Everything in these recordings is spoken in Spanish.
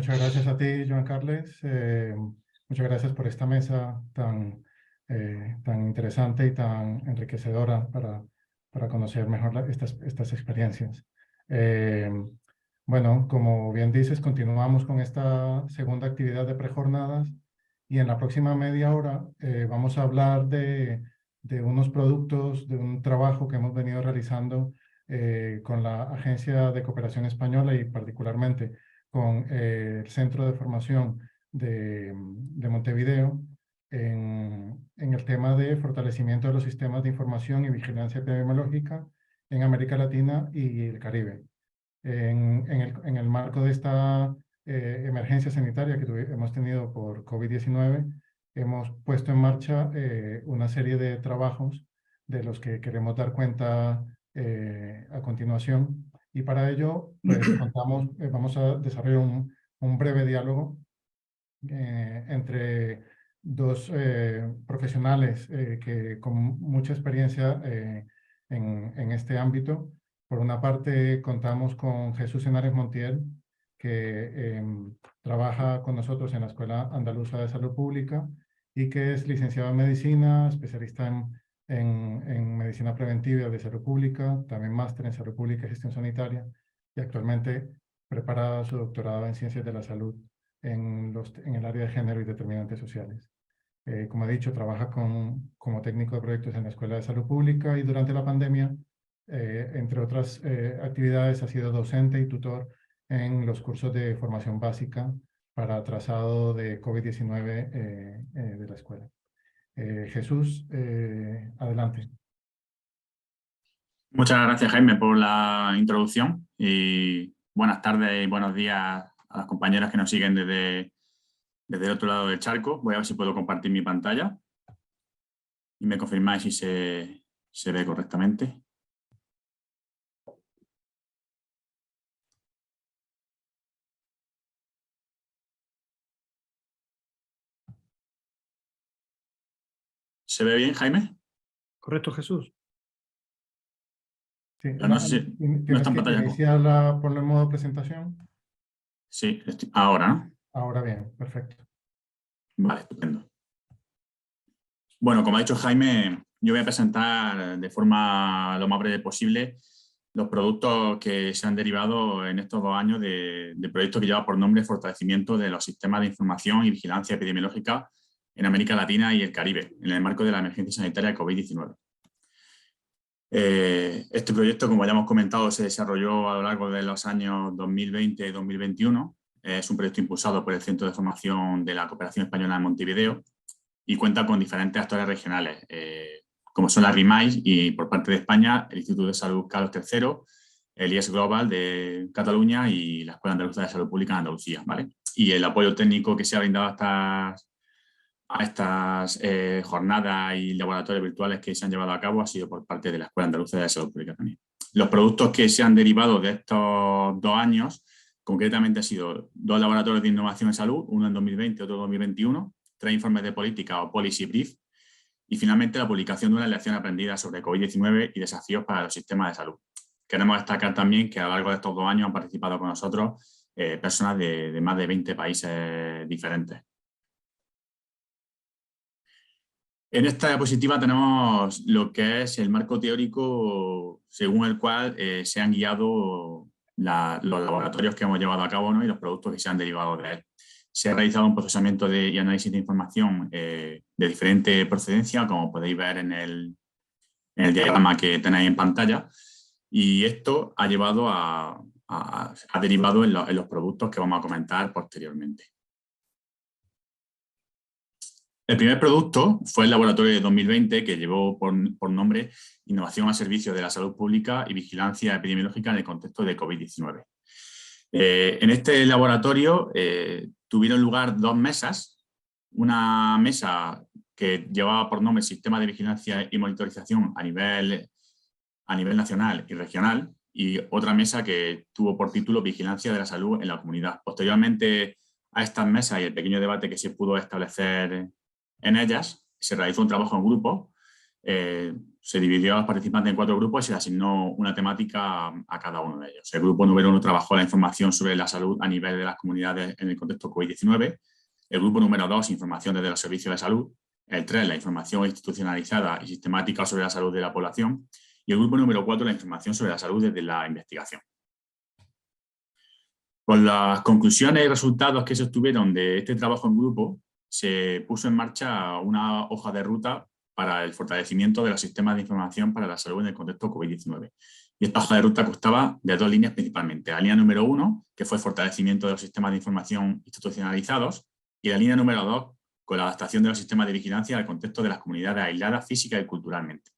Muchas gracias a ti, Joan Carles. Muchas gracias por esta mesa tan interesante y tan enriquecedora para conocer mejor estas experiencias. Eh, bueno, como bien dices, continuamos con esta segunda actividad de prejornadas y en la próxima media hora vamos a hablar de unos productos, de un trabajo que hemos venido realizando con la Agencia de Cooperación Española y particularmente con el Centro de Formación de Montevideo en el tema de fortalecimiento de los sistemas de información y vigilancia epidemiológica en América Latina y el Caribe. En el marco de esta emergencia sanitaria que hemos tenido por COVID-19, hemos puesto en marcha una serie de trabajos de los que queremos dar cuenta a continuación. Y para ello, pues vamos a desarrollar un breve diálogo entre dos profesionales con mucha experiencia en este ámbito. Por una parte, contamos con Jesús Henares Montiel, que trabaja con nosotros en la Escuela Andaluza de Salud Pública y que es licenciado en Medicina, especialista en Medicina Preventiva de Salud Pública, también máster en Salud Pública y Gestión Sanitaria, y actualmente prepara su doctorado en Ciencias de la Salud en el área de género y determinantes sociales. Como he dicho, trabaja como técnico de proyectos en la Escuela de Salud Pública y durante la pandemia, entre otras actividades, ha sido docente y tutor en los cursos de formación básica para trazado de COVID-19 de la escuela. Jesús, adelante. Muchas gracias, Jaime, por la introducción y buenas tardes y buenos días a las compañeras que nos siguen desde el otro lado del charco. Voy a ver si puedo compartir mi pantalla y me confirmáis si se ve correctamente. ¿Se ve bien, Jaime? Correcto, Jesús. Sí, No sé si no está en pantalla. Iniciarla, ponlo en modo presentación. Sí, ahora, ¿no? Ahora bien, perfecto. Vale, estupendo. Bueno, como ha dicho Jaime, yo voy a presentar de forma lo más breve posible los productos que se han derivado en estos 2 años de proyecto que lleva por nombre Fortalecimiento de los sistemas de información y vigilancia epidemiológica en América Latina y el Caribe, en el marco de la emergencia sanitaria COVID-19. Este proyecto, como ya hemos comentado, se desarrolló a lo largo de los años 2020 y 2021. Es un proyecto impulsado por el Centro de Formación de la Cooperación Española en Montevideo y cuenta con diferentes actores regionales, como son la RIMAIS y, por parte de España, el Instituto de Salud Carlos III, el IES Global de Cataluña y la Escuela Andaluza de Salud Pública en Andalucía, ¿vale? Y el apoyo técnico que se ha brindado a estas jornadas y laboratorios virtuales que se han llevado a cabo ha sido por parte de la Escuela Andaluza de Salud Pública también. Los productos que se han derivado de estos 2 años, concretamente han sido 2 laboratorios de innovación en salud, uno en 2020 y otro en 2021, 3 informes de política o policy brief y finalmente la publicación de una lección aprendida sobre COVID-19 y desafíos para los sistemas de salud. Queremos destacar también que a lo largo de estos 2 años han participado con nosotros personas de más de 20 países diferentes. En esta diapositiva tenemos lo que es el marco teórico según el cual se han guiado los laboratorios que hemos llevado a cabo, ¿no? Y los productos que se han derivado de él. Se ha realizado un procesamiento y análisis de información de diferente procedencia, como podéis ver en el diagrama que tenéis en pantalla, y esto ha llevado ha derivado en los productos que vamos a comentar posteriormente. El primer producto fue el laboratorio de 2020 que llevó por nombre Innovación al servicio de la salud pública y vigilancia epidemiológica en el contexto de COVID-19. En este laboratorio tuvieron lugar 2 mesas. Una mesa que llevaba por nombre Sistema de Vigilancia y Monitorización a nivel nacional y regional, y otra mesa que tuvo por título Vigilancia de la Salud en la Comunidad. Posteriormente a estas mesas y el pequeño debate que se pudo establecer en ellas, se realizó un trabajo en grupo Se dividió a los participantes en 4 grupos y se le asignó una temática a cada uno de ellos. El grupo número 1 trabajó la información sobre la salud a nivel de las comunidades en el contexto COVID-19. El grupo número 2, información desde los servicios de salud. El 3, la información institucionalizada y sistemática sobre la salud de la población. Y el grupo número 4, la información sobre la salud desde la investigación. Con las conclusiones y resultados que se obtuvieron de este trabajo en grupo, se puso en marcha una hoja de ruta para el fortalecimiento de los sistemas de información para la salud en el contexto COVID-19. Y esta hoja de ruta constaba de 2 líneas principalmente. La línea número 1, que fue el fortalecimiento de los sistemas de información institucionalizados, y la línea número 2, con la adaptación de los sistemas de vigilancia al contexto de las comunidades aisladas física y culturalmente.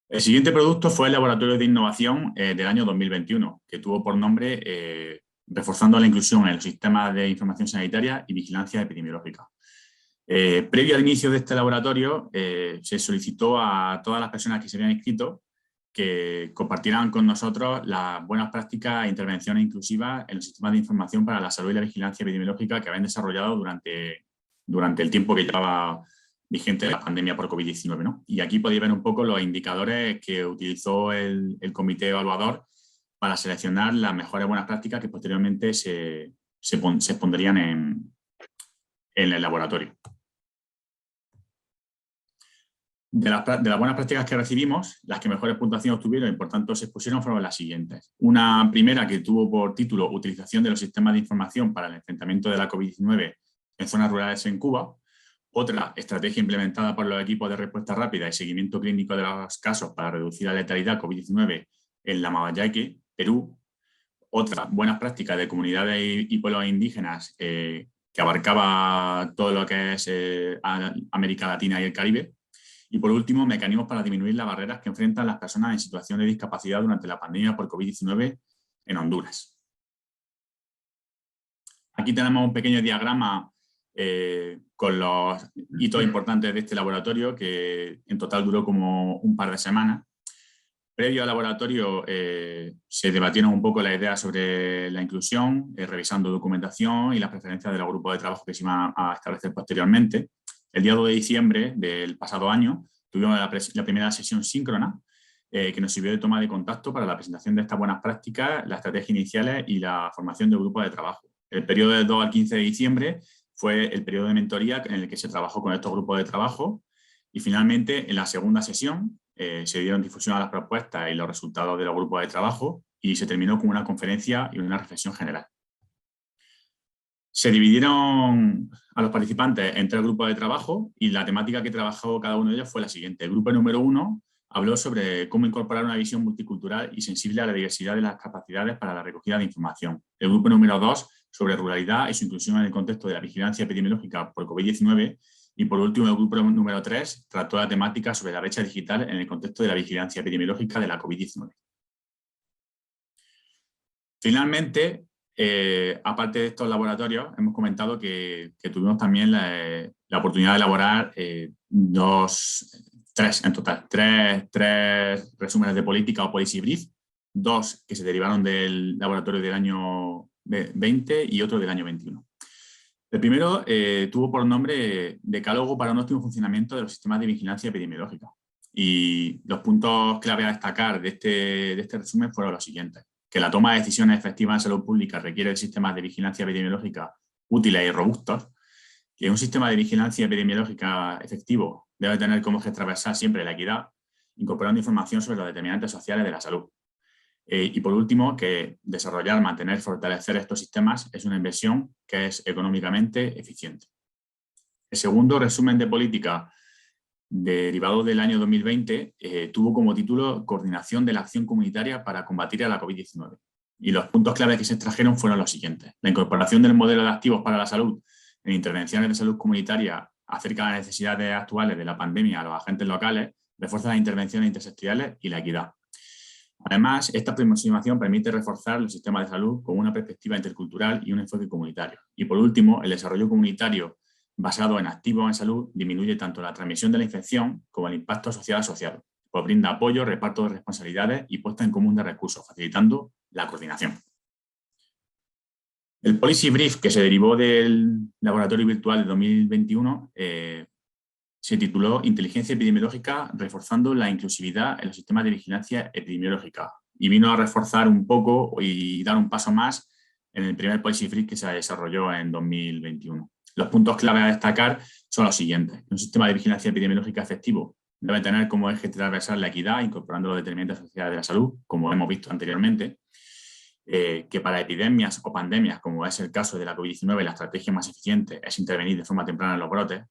El siguiente producto fue el Laboratorio de Innovación del año 2021, que tuvo por nombre Reforzando la inclusión en los sistemas de información sanitaria y vigilancia epidemiológica. Previo al inicio de este laboratorio, se solicitó a todas las personas que se habían inscrito que compartieran con nosotros las buenas prácticas e intervenciones inclusivas en los sistemas de información para la salud y la vigilancia epidemiológica que habían desarrollado durante el tiempo que llevaba vigente la pandemia por COVID-19, ¿no? Y aquí podéis ver un poco los indicadores que utilizó el comité evaluador para seleccionar las mejores buenas prácticas que posteriormente se expondrían en el laboratorio. De las buenas prácticas que recibimos, las que mejores puntuaciones obtuvieron y por tanto se expusieron fueron las siguientes. Una primera que tuvo por título Utilización de los sistemas de información para el enfrentamiento de la COVID-19 en zonas rurales en Cuba. Otra, estrategia implementada por los equipos de respuesta rápida y seguimiento clínico de los casos para reducir la letalidad COVID-19 en Lambayeque, Perú. Otra, buenas prácticas de comunidades y pueblos indígenas que abarcaba todo lo que es América Latina y el Caribe. Y por último, mecanismos para disminuir las barreras que enfrentan las personas en situación de discapacidad durante la pandemia por COVID-19 en Honduras. Aquí tenemos un pequeño diagrama con los hitos importantes de este laboratorio, que en total duró como un par de semanas. Previo al laboratorio se debatieron un poco las ideas sobre la inclusión, revisando documentación y las preferencias de los grupos de trabajo que se iban a establecer posteriormente. El día 2 de diciembre del pasado año tuvimos la primera sesión síncrona que nos sirvió de toma de contacto para la presentación de estas buenas prácticas, las estrategias iniciales y la formación de grupos de trabajo. El periodo del 2 al 15 de diciembre fue el periodo de mentoría en el que se trabajó con estos grupos de trabajo y finalmente en la segunda sesión se dieron difusión a las propuestas y los resultados de los grupos de trabajo y se terminó con una conferencia y una reflexión general. Se dividieron a los participantes en 3 grupos de trabajo y la temática que trabajó cada uno de ellos fue la siguiente. El grupo número 1 habló sobre cómo incorporar una visión multicultural y sensible a la diversidad de las capacidades para la recogida de información. El grupo número 2 sobre ruralidad y su inclusión en el contexto de la vigilancia epidemiológica por COVID-19. Y por último, el grupo número 3 trató la temática sobre la brecha digital en el contexto de la vigilancia epidemiológica de la COVID-19. Finalmente, aparte de estos laboratorios, hemos comentado que tuvimos también la oportunidad de elaborar tres resúmenes de política o policy brief, 2 que se derivaron del laboratorio del año 20 y otro del año 21. El primero tuvo por nombre Decálogo para un óptimo funcionamiento de los sistemas de vigilancia epidemiológica. Y los puntos clave a destacar de este resumen fueron los siguientes. Que la toma de decisiones efectivas en salud pública requiere de sistemas de vigilancia epidemiológica útiles y robustos, que un sistema de vigilancia epidemiológica efectivo debe tener como eje transversal siempre la equidad, incorporando información sobre los determinantes sociales de la salud. Y por último, que desarrollar, mantener y fortalecer estos sistemas es una inversión que es económicamente eficiente. El segundo resumen de política derivado del año 2020 tuvo como título Coordinación de la acción comunitaria para combatir a la COVID-19. Y los puntos clave que se extrajeron fueron los siguientes. La incorporación del modelo de activos para la salud en intervenciones de salud comunitaria acerca de las necesidades actuales de la pandemia a los agentes locales, refuerza las intervenciones intersectoriales y la equidad. Además, esta aproximación permite reforzar los sistemas de salud con una perspectiva intercultural y un enfoque comunitario. Y por último, el desarrollo comunitario basado en activos en salud disminuye tanto la transmisión de la infección como el impacto social asociado, pues brinda apoyo, reparto de responsabilidades y puesta en común de recursos, facilitando la coordinación. El Policy Brief, que se derivó del laboratorio virtual de 2021, se tituló Inteligencia epidemiológica reforzando la inclusividad en los sistemas de vigilancia epidemiológica, y vino a reforzar un poco y dar un paso más en el primer Policy Brief que se desarrolló en 2021. Los puntos clave a destacar son los siguientes. Un sistema de vigilancia epidemiológica efectivo debe tener como eje transversal la equidad, incorporando los determinantes sociales de la salud, como hemos visto anteriormente, que para epidemias o pandemias, como es el caso de la COVID-19, la estrategia más eficiente es intervenir de forma temprana en los brotes,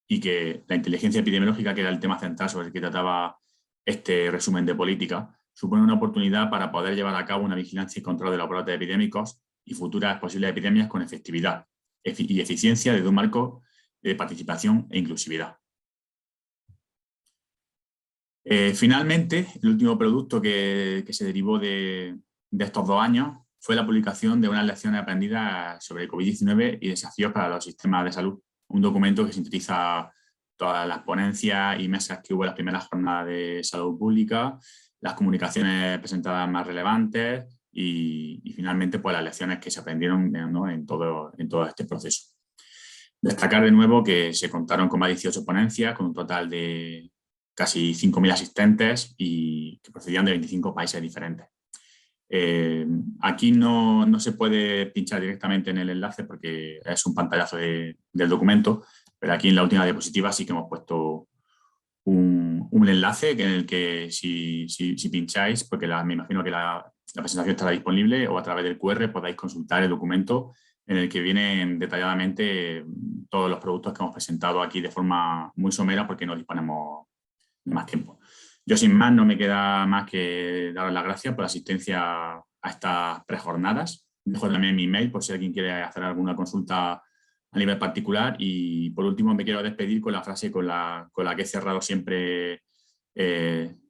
y que la inteligencia epidemiológica, que era el tema central sobre el que trataba este resumen de política, supone una oportunidad para poder llevar a cabo una vigilancia y control de los brotes epidémicos y futuras posibles epidemias con efectividad y eficiencia desde un marco de participación e inclusividad. Finalmente, el último producto que se derivó de estos 2 años fue la publicación de unas lecciones aprendidas sobre COVID-19 y desafíos para los sistemas de salud. Un documento que sintetiza todas las ponencias y mesas que hubo en las primeras jornadas de salud pública, las comunicaciones presentadas más relevantes y finalmente pues, las lecciones que se aprendieron, ¿no? en todo este proceso. Destacar de nuevo que se contaron con más de 18 ponencias, con un total de casi 5.000 asistentes y que procedían de 25 países diferentes. Aquí no se puede pinchar directamente en el enlace porque es un pantallazo del documento, pero aquí en la última diapositiva sí que hemos puesto un enlace en el que si pincháis, porque me imagino que la presentación estará disponible, o a través del QR podáis consultar el documento en el que vienen detalladamente todos los productos que hemos presentado aquí de forma muy somera porque no disponemos de más tiempo. Yo sin más no me queda más que daros las gracias por la asistencia a estas prejornadas. Dejo también mi email por si alguien quiere hacer alguna consulta a nivel particular, y por último me quiero despedir con la frase con la que he cerrado siempre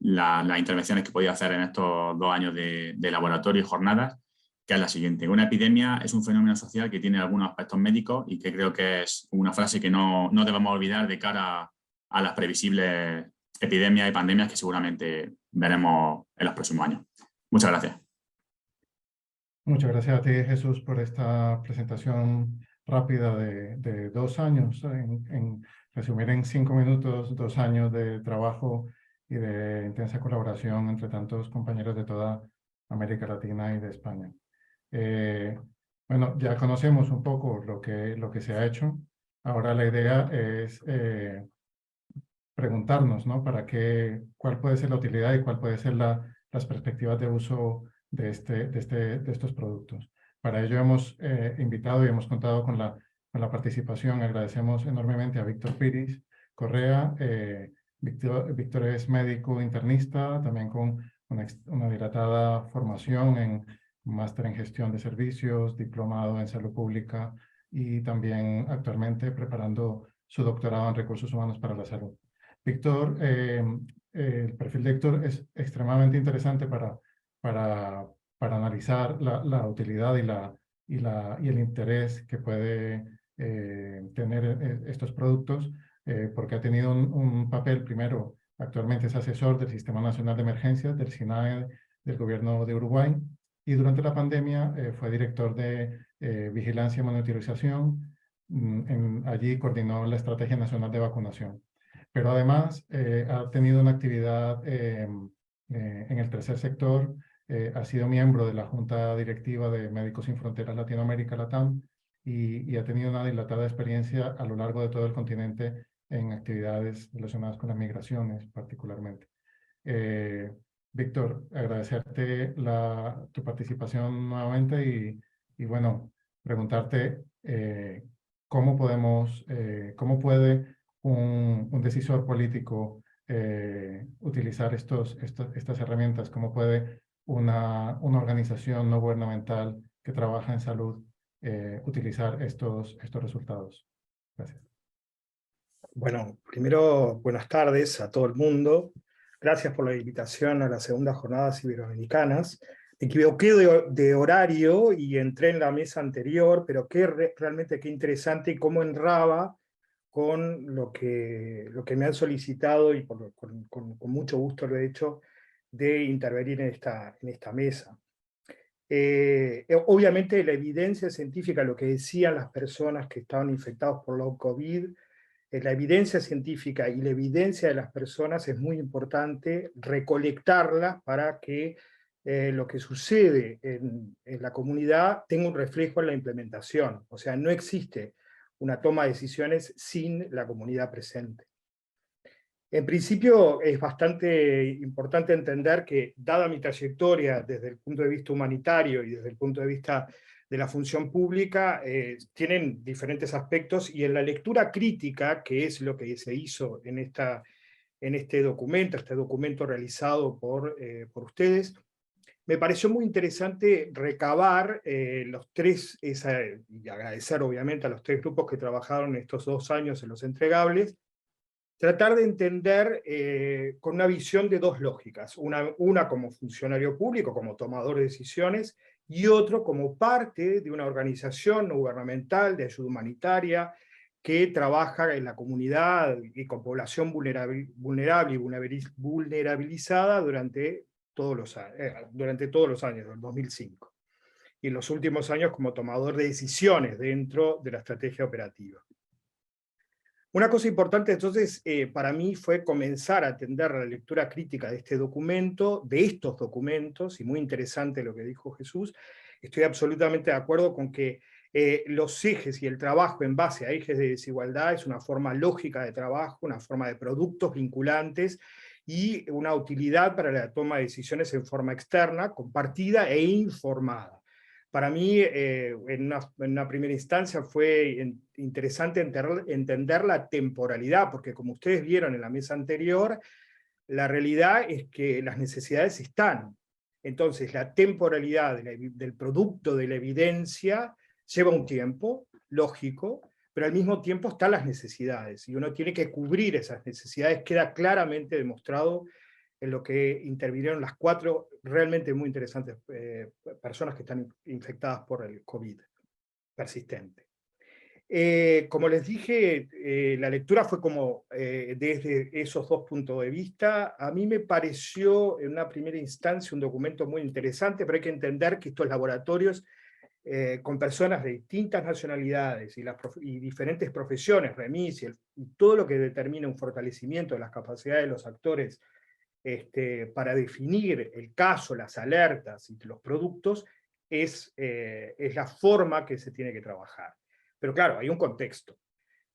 las intervenciones que he podido hacer en estos 2 años de laboratorio y jornadas, que es la siguiente: una epidemia es un fenómeno social que tiene algunos aspectos médicos, y que creo que es una frase que no debemos olvidar de cara a las previsibles epidemias y pandemias que seguramente veremos en los próximos años. Muchas gracias. Muchas gracias a ti, Jesús, por esta presentación rápida de 2 años. En resumir en 5 minutos, 2 años de trabajo y de intensa colaboración entre tantos compañeros de toda América Latina y de España. Bueno, ya conocemos un poco lo que se ha hecho. Ahora la idea es preguntarnos, ¿no? ¿Cuál puede ser la utilidad y cuál puede ser las perspectivas de uso de estos productos? Para ello hemos invitado y hemos contado con la participación. Agradecemos enormemente a Víctor Piris Correa. Víctor es médico internista, también con una dilatada formación en máster en gestión de servicios, diplomado en salud pública y también actualmente preparando su doctorado en recursos humanos para la salud. Víctor, el perfil de Víctor es extremadamente interesante para analizar la utilidad y el interés que puede tener estos productos, porque ha tenido un papel, primero, actualmente es asesor del Sistema Nacional de Emergencias, del SINAE, del Gobierno de Uruguay, y durante la pandemia fue director de Vigilancia y Monitorización. Allí coordinó la Estrategia Nacional de Vacunación. Pero además ha tenido una actividad en el tercer sector, ha sido miembro de la Junta Directiva de Médicos Sin Fronteras Latinoamérica, LATAM, y ha tenido una dilatada experiencia a lo largo de todo el continente en actividades relacionadas con las migraciones particularmente. Víctor, agradecerte tu participación nuevamente y bueno, preguntarte cómo puede un decisor político utilizar estas herramientas, cómo puede una organización no gubernamental que trabaja en salud utilizar estos resultados. Gracias. Bueno, primero, buenas tardes a todo el mundo. Gracias por la invitación a las segundas jornadas iberoamericanas. Me equivoqué de horario y entré en la mesa anterior, pero realmente qué interesante y cómo enraba con lo que me han solicitado, y con mucho gusto lo he hecho, de intervenir en esta mesa. Obviamente la evidencia científica, lo que decían las personas que estaban infectados por long COVID, la evidencia científica y la evidencia de las personas es muy importante recolectarla para que lo que sucede en la comunidad tenga un reflejo en la implementación. O sea, no existe una toma de decisiones sin la comunidad presente. En principio es bastante importante entender que, dada mi trayectoria desde el punto de vista humanitario y desde el punto de vista de la función pública, tienen diferentes aspectos, y en la lectura crítica, que es lo que se hizo en este documento realizado por ustedes, me pareció muy interesante recabar los tres, y agradecer obviamente a los tres grupos que trabajaron estos 2 años en los entregables, tratar de entender con una visión de 2 lógicas, una como funcionario público, como tomador de decisiones, y otro como parte de una organización no gubernamental de ayuda humanitaria que trabaja en la comunidad y con población vulnerable y vulnerabilizada durante todos los años, del 2005. Y en los últimos años como tomador de decisiones dentro de la estrategia operativa. Una cosa importante entonces para mí fue comenzar a atender la lectura crítica de este documento, de estos documentos, y muy interesante lo que dijo Jesús. Estoy absolutamente de acuerdo con que los ejes y el trabajo en base a ejes de desigualdad es una forma lógica de trabajo, una forma de productos vinculantes, y una utilidad para la toma de decisiones en forma externa, compartida e informada. Para mí, en una primera instancia, fue interesante entender la temporalidad, porque como ustedes vieron en la mesa anterior, la realidad es que las necesidades están. Entonces, la temporalidad del producto de la evidencia lleva un tiempo, lógico, pero al mismo tiempo están las necesidades, y uno tiene que cubrir esas necesidades. Queda claramente demostrado en lo que intervinieron las 4 realmente muy interesantes personas que están infectadas por el COVID persistente. Como les dije, la lectura fue como desde esos 2 puntos de vista. A mí me pareció en una primera instancia un documento muy interesante, pero hay que entender que estos laboratorios con personas de distintas nacionalidades y diferentes profesiones, remis, y todo lo que determina un fortalecimiento de las capacidades de los actores para definir el caso, las alertas y los productos, es la forma que se tiene que trabajar. Pero claro, hay un contexto.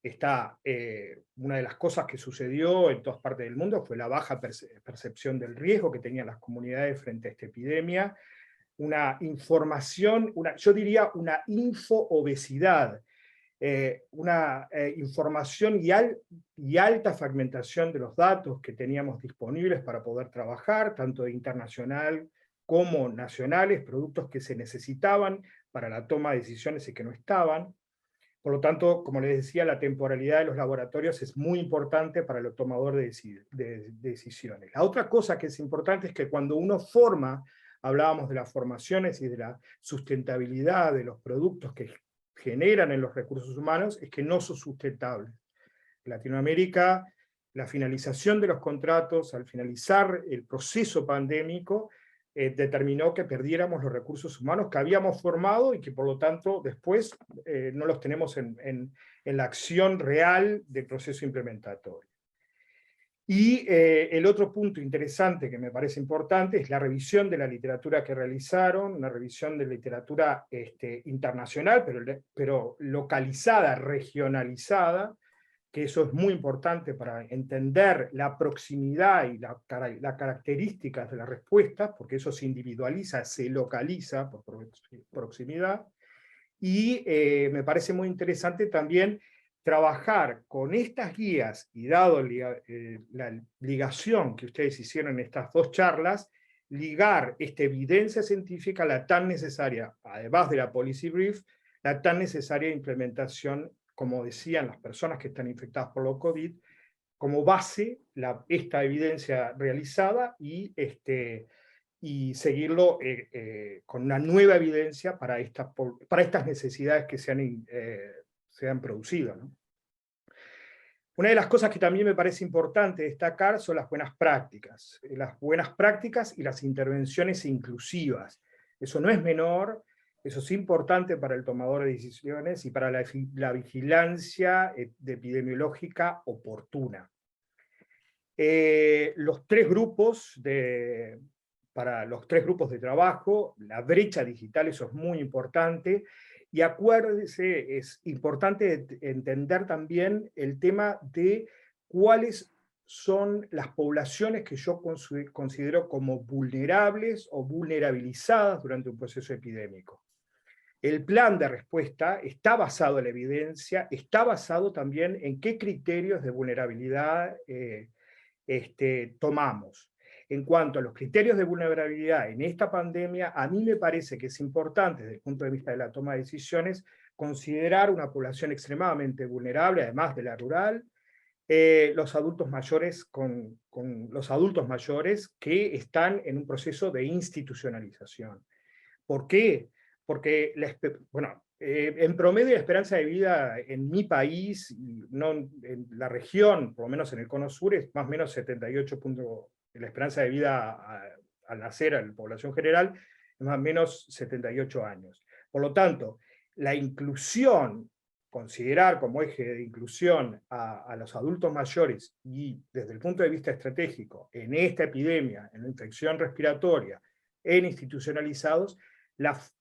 Una de las cosas que sucedió en todas partes del mundo fue la baja percepción del riesgo que tenían las comunidades frente a esta epidemia, una información, yo diría una infoobesidad, una información y alta fragmentación de los datos que teníamos disponibles para poder trabajar, tanto de internacional como nacionales, productos que se necesitaban para la toma de decisiones y que no estaban. Por lo tanto, como les decía, la temporalidad de los laboratorios es muy importante para el tomador de decisiones. La otra cosa que es importante es que cuando uno forma, hablábamos de las formaciones y de la sustentabilidad de los productos que generan en los recursos humanos, es que no son sustentables. En Latinoamérica, la finalización de los contratos, al finalizar el proceso pandémico, determinó que perdiéramos los recursos humanos que habíamos formado y que por lo tanto después no los tenemos en la acción real del proceso implementatorio. Y el otro punto interesante que me parece importante es la revisión de la literatura que realizaron, una revisión de literatura internacional, pero localizada, regionalizada, que eso es muy importante para entender la proximidad y las características de las respuestas, porque eso se individualiza, se localiza por proximidad, y me parece muy interesante también trabajar con estas guías, y dado la ligación que ustedes hicieron en estas 2 charlas, ligar esta evidencia científica, la tan necesaria, además de la policy brief, la tan necesaria implementación, como decían las personas que están infectadas por los COVID, como base esta evidencia realizada y seguirlo con una nueva evidencia para estas necesidades que se han producido, ¿no? Una de las cosas que también me parece importante destacar son las buenas prácticas y las intervenciones inclusivas. Eso no es menor, Eso es importante para el tomador de decisiones y para la vigilancia epidemiológica oportuna. Los tres grupos para los tres grupos de trabajo, la brecha digital, eso es muy importante, y acuérdese, es importante entender también el tema de cuáles son las poblaciones que yo considero como vulnerables o vulnerabilizadas durante un proceso epidémico. El plan de respuesta está basado en la evidencia, está basado también en qué criterios de vulnerabilidad tomamos. En cuanto a los criterios de vulnerabilidad en esta pandemia, a mí me parece que es importante, desde el punto de vista de la toma de decisiones, considerar una población extremadamente vulnerable, además de la rural, los adultos mayores con los adultos mayores que están en un proceso de institucionalización. ¿Por qué? Porque en promedio la esperanza de vida en mi país, no en la región, por lo menos en el cono sur, es más o menos 78 puntos. La esperanza de vida al nacer a la población general es más o menos 78 años. Por lo tanto, la inclusión, considerar como eje de inclusión a los adultos mayores y desde el punto de vista estratégico en esta epidemia, en la infección respiratoria, en institucionalizados,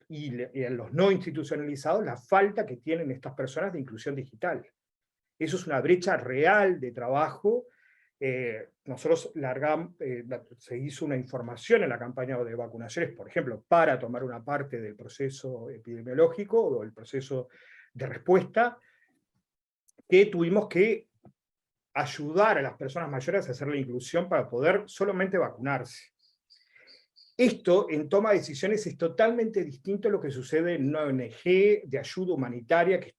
y en los no institucionalizados, la falta que tienen estas personas de inclusión digital. Eso es una brecha real de trabajo. Nosotros se hizo una información en la campaña de vacunaciones, por ejemplo, para tomar una parte del proceso epidemiológico o el proceso de respuesta, que tuvimos que ayudar a las personas mayores a hacer la inclusión para poder solamente vacunarse. Esto, en toma de decisiones, es totalmente distinto a lo que sucede en una ONG de ayuda humanitaria que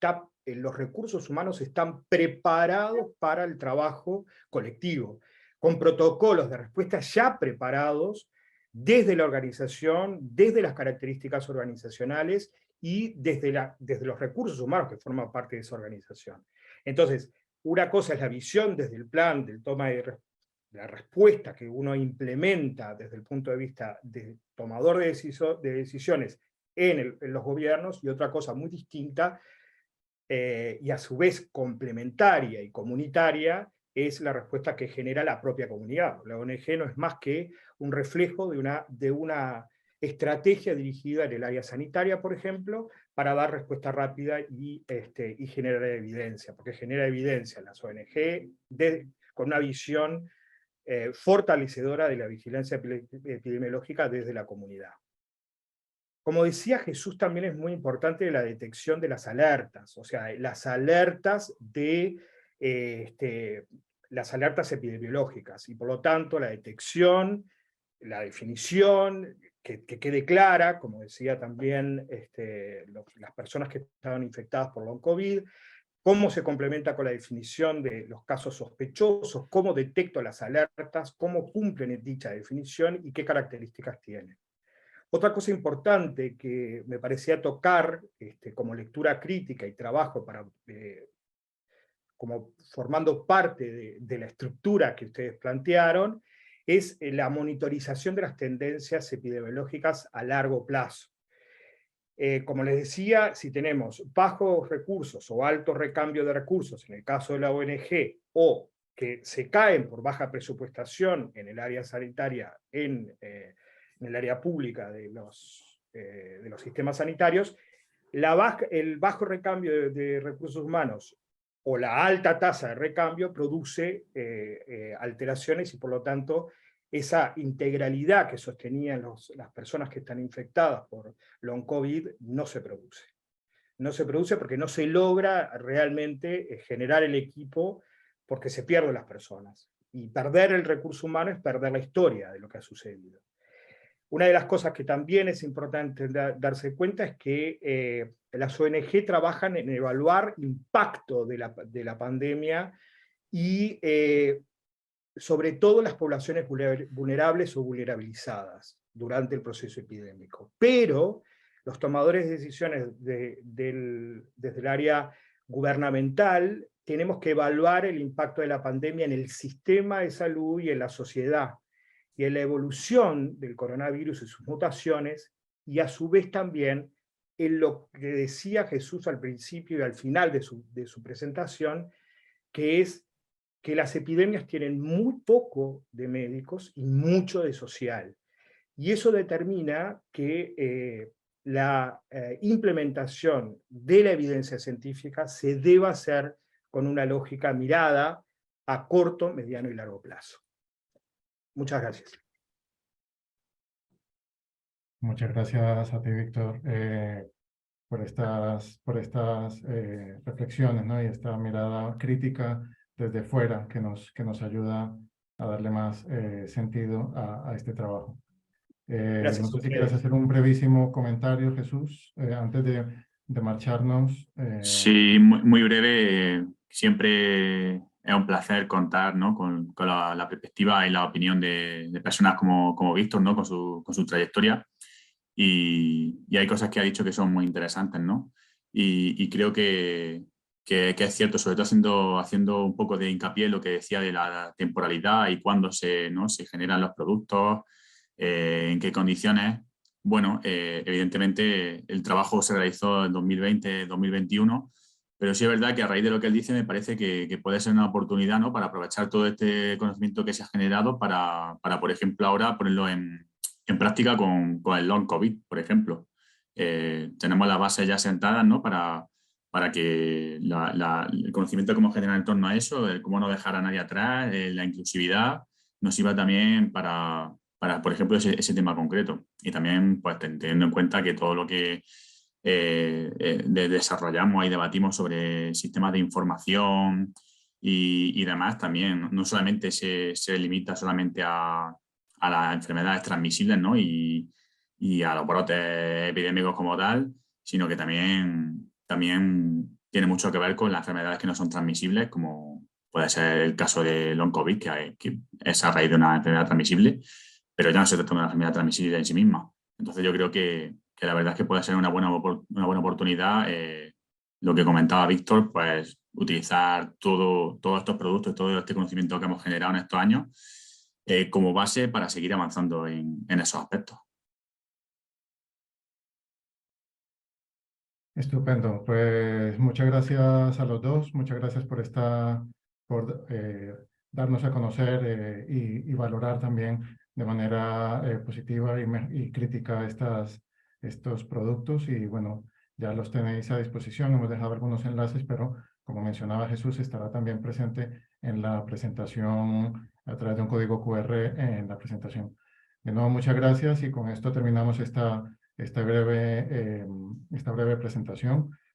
los recursos humanos están preparados para el trabajo colectivo, con protocolos de respuesta ya preparados desde la organización, desde las características organizacionales y desde los recursos humanos que forman parte de esa organización. Entonces, una cosa es la visión desde el plan del toma de la respuesta que uno implementa desde el punto de vista de tomador de decisiones en los gobiernos, y otra cosa muy distinta, y a su vez complementaria y comunitaria, es la respuesta que genera la propia comunidad. La ONG no es más que un reflejo de una estrategia dirigida en el área sanitaria, por ejemplo, para dar respuesta rápida y generar evidencia, porque genera evidencia en las ONG con una visión fortalecedora de la vigilancia epidemiológica desde la comunidad. Como decía Jesús, también es muy importante la detección de las alertas, o sea, las alertas las alertas epidemiológicas, y por lo tanto la detección, la definición, que quede clara, como decía también las personas que estaban infectadas por long COVID, cómo se complementa con la definición de los casos sospechosos, cómo detecto las alertas, cómo cumplen dicha definición y qué características tienen. Otra cosa importante que me parecía tocar como lectura crítica y trabajo como formando parte de la estructura que ustedes plantearon, es la monitorización de las tendencias epidemiológicas a largo plazo. Como les decía, si tenemos bajos recursos o alto recambio de recursos, en el caso de la ONG, o que se caen por baja presupuestación en el área sanitaria, en el área pública de los sistemas sanitarios, el bajo recambio de recursos humanos o la alta tasa de recambio produce alteraciones, y por lo tanto esa integralidad que sostenían las personas que están infectadas por long COVID no se produce. No se produce porque no se logra realmente generar el equipo, porque se pierden las personas. Y perder el recurso humano es perder la historia de lo que ha sucedido. Una de las cosas que también es importante darse cuenta es que las ONG trabajan en evaluar impacto de la pandemia y sobre todo las poblaciones vulnerables o vulnerabilizadas durante el proceso epidémico. Pero los tomadores de decisiones desde el área gubernamental tenemos que evaluar el impacto de la pandemia en el sistema de salud y en la sociedad, y en la evolución del coronavirus y sus mutaciones, y a su vez también en lo que decía Jesús al principio y al final de su presentación, que es que las epidemias tienen muy poco de médicos y mucho de social. Y eso determina que la implementación de la evidencia científica se deba hacer con una lógica mirada a corto, mediano y largo plazo. Muchas gracias. Muchas gracias a ti, Víctor, por estas reflexiones, ¿no? Y esta mirada crítica desde fuera que nos ayuda a darle más sentido a este trabajo. Gracias No a sé si quieres ustedes. hacer un brevísimo comentario, Jesús, antes de marcharnos. Sí, muy breve. Siempre es un placer contar, ¿no? con la perspectiva y la opinión de personas como Víctor, ¿no? Con su trayectoria. Y hay cosas que ha dicho que son muy interesantes, ¿no? Y creo que es cierto, sobre todo haciendo un poco de hincapié en lo que decía de la temporalidad y cuándo ¿no? se generan los productos, en qué condiciones. Bueno, evidentemente el trabajo se realizó en 2020-2021, pero sí es verdad que a raíz de lo que él dice me parece que puede ser una oportunidad, ¿no? Para aprovechar todo este conocimiento que se ha generado para por ejemplo, ahora ponerlo en práctica con el long COVID, por ejemplo. Tenemos las bases ya sentadas, ¿no? Para que el conocimiento que hemos generado en torno a eso, el cómo no dejar a nadie atrás, la inclusividad, nos sirva también para por ejemplo, ese tema concreto. Y también, pues, teniendo en cuenta que todo lo que desarrollamos y debatimos sobre sistemas de información y demás, también no solamente se limita solamente a las enfermedades transmisibles, ¿no? Y a los brotes epidémicos como tal, sino que también tiene mucho que ver con las enfermedades que no son transmisibles, como puede ser el caso de long COVID, que es a raíz de una enfermedad transmisible, pero ya no se trata de una enfermedad transmisible en sí misma. Entonces yo creo que la verdad es que puede ser una buena oportunidad, lo que comentaba Víctor, pues utilizar todos estos productos, todo este conocimiento que hemos generado en estos años como base para seguir avanzando en esos aspectos. Estupendo. Pues muchas gracias a los dos. Muchas gracias por darnos a conocer y valorar también de manera positiva y crítica estos productos. Y bueno, ya los tenéis a disposición. Hemos dejado algunos enlaces, pero como mencionaba Jesús, estará también presente en la presentación a través de un código QR en la presentación. De nuevo, muchas gracias y con esto terminamos esta breve presentación.